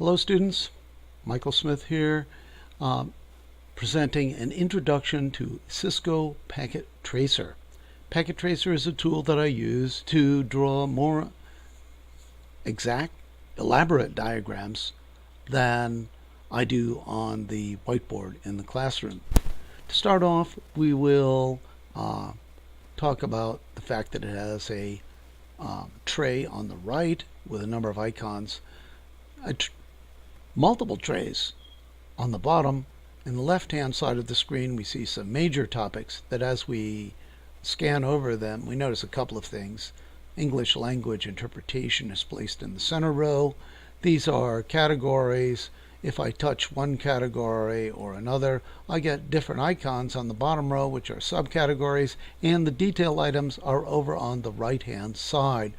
Hello students, Michael Smith here, presenting an introduction to Cisco Packet Tracer. Packet Tracer is a tool that I use to draw more exact, elaborate diagrams than I do on the whiteboard in the classroom. To start off, we will talk about the fact that it has a tray on the right with a number of icons, multiple trays on the bottom. In the left hand side of the screen we see some major topics that as we scan over them we notice a couple of things. English language interpretation is placed in the center row. These are categories. If I touch one category or another, I get different icons on the bottom row, which are subcategories, and the detail items are over on the right hand side.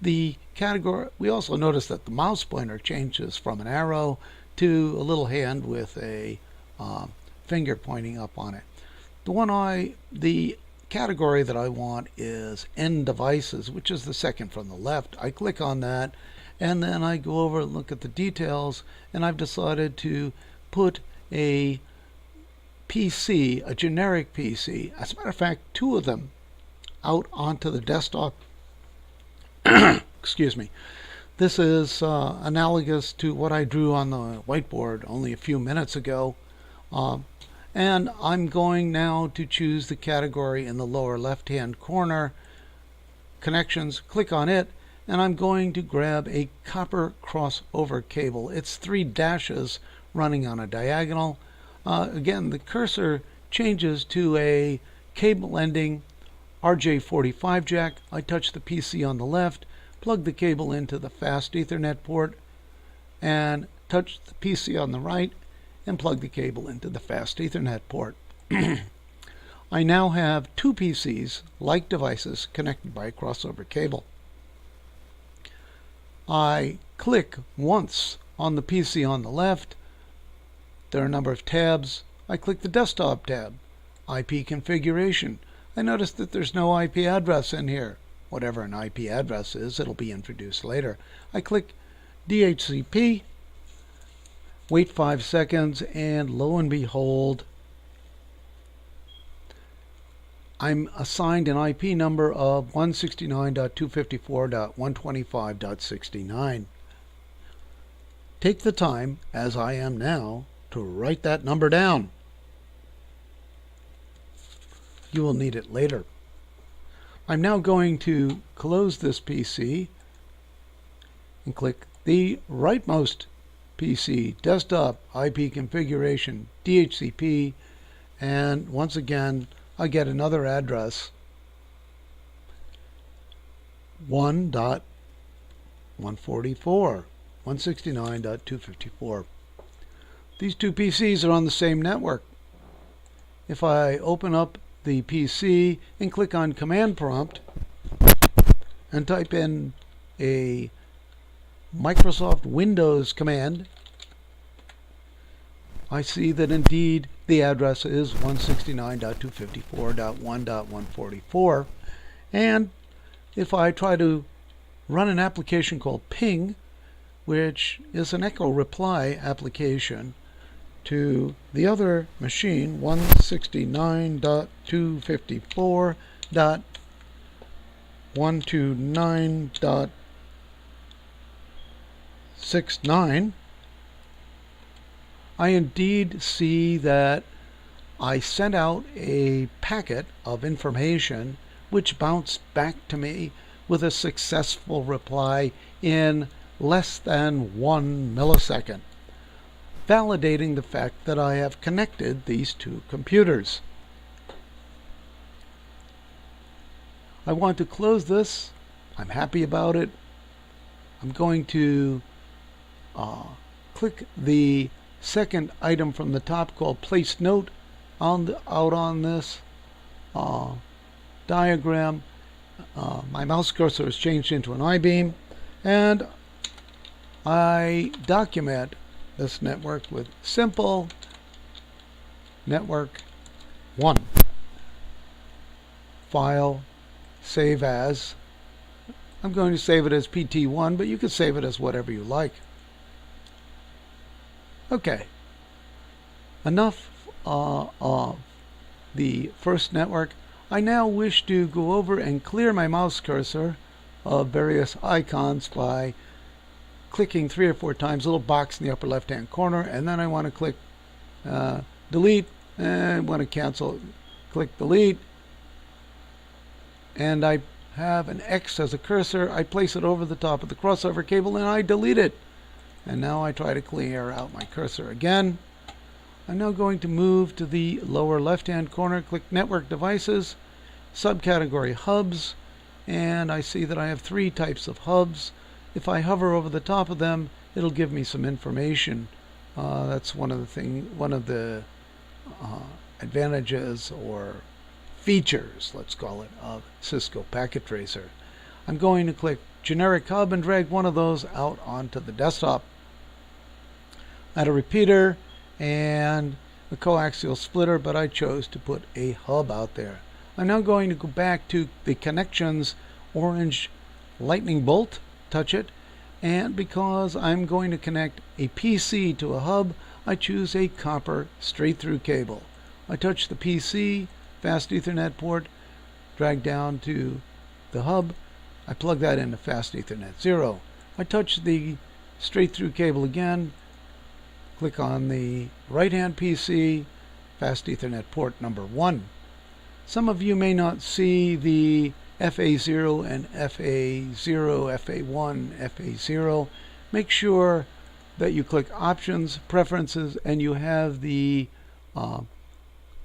The category, we also notice that the mouse pointer changes from an arrow to a little hand with a finger pointing up on it. The category that I want is end devices, which is the second from the left. I click on that and then I go over and look at the details, and I've decided to put a PC, a generic PC, as a matter of fact, two of them, out onto the desktop. Excuse me. This is analogous to what I drew on the whiteboard only a few minutes ago. And I'm going now to choose the category in the lower left-hand corner, Connections, click on it, and I'm going to grab a copper crossover cable. It's 3 dashes running on a diagonal. Again, the cursor changes to a cable ending RJ45 jack. I touch the PC on the left, plug the cable into the fast Ethernet port, and touch the PC on the right and plug the cable into the fast Ethernet port. I now have two PCs, like devices, connected by a crossover cable. I click once on the PC on the left. There are a number of tabs. I click the desktop tab, IP configuration. I notice that there's no IP address in here. Whatever an IP address is, it'll be introduced later. I click DHCP, wait 5 seconds, and lo and behold, I'm assigned an IP number of 169.254.125.69. Take the time, as I am now, to write that number down. You will need it later. I'm now going to close this PC and click the rightmost PC, desktop, IP configuration, DHCP, and once again I get another address, 1.144, 169.254. These two PCs are on the same network. If I open up the PC and click on Command Prompt and type in a Microsoft Windows command, I see that indeed the address is 169.254.1.144. And if I try to run an application called Ping, which is an echo reply application to the other machine, 169.254.129.69, I indeed see that I sent out a packet of information which bounced back to me with a successful reply in less than 1 millisecond, validating the fact that I have connected these two computers. I want to close this. I'm happy about it. I'm going to click the second item from the top called Place Note out on this diagram. My mouse cursor is changed into an I-beam, and I document this network with simple network 1. File, save as. I'm going to save it as PT1, but you can save it as whatever you like. Okay, enough of the first network. I now wish to go over and clear my mouse cursor of various icons by clicking 3 or 4 times, a little box in the upper left hand corner, and then I want to click delete, and I want to cancel, click delete, and I have an X as a cursor. I place it over the top of the crossover cable and I delete it. And now I try to clear out my cursor again. I'm now going to move to the lower left hand corner, click network devices, subcategory hubs, and I see that I have 3 types of hubs. If I hover over the top of them, it'll give me some information. That's one of the advantages or features, let's call it, of Cisco Packet Tracer. I'm going to click generic hub and drag one of those out onto the desktop. I had a repeater and a coaxial splitter, but I chose to put a hub out there. I'm now going to go back to the connections orange lightning bolt, touch it, and because I'm going to connect a PC to a hub, I choose a copper straight through cable. I touch the PC, fast Ethernet port, drag down to the hub, I plug that into fast Ethernet 0. I touch the straight through cable again, click on the right hand PC, fast Ethernet port number 1. Some of you may not see the FA0 and FA0, FA1, FA0. Make sure that you click Options, Preferences, and you have the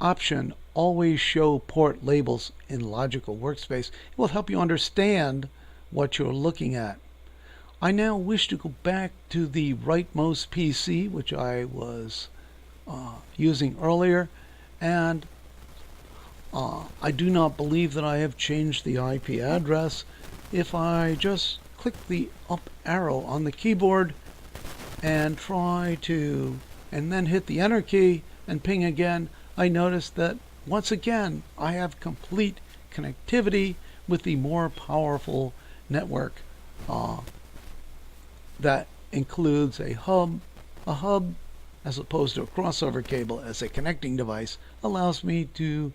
option Always Show Port Labels in Logical Workspace. It will help you understand what you're looking at. I now wish to go back to the rightmost PC, which I was using earlier, and I do not believe that I have changed the IP address. If I just click the up arrow on the keyboard and then hit the enter key and ping again, I notice that once again I have complete connectivity with the more powerful network that includes a hub. A hub, as opposed to a crossover cable as a connecting device, allows me to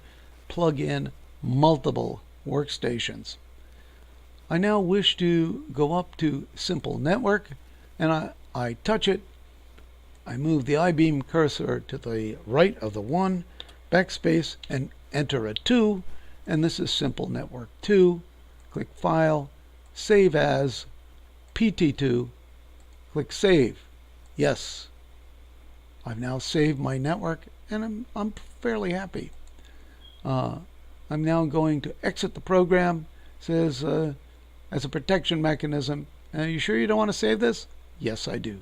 plug in multiple workstations. I now wish to go up to Simple Network, and I touch it. I move the I-beam cursor to the right of the 1, backspace, and enter a 2, and this is Simple Network 2. Click File, Save as PT2, click Save. Yes, I've now saved my network, and I'm fairly happy. I'm now going to exit the program. It says, as a protection mechanism, are you sure you don't want to save this? Yes, I do.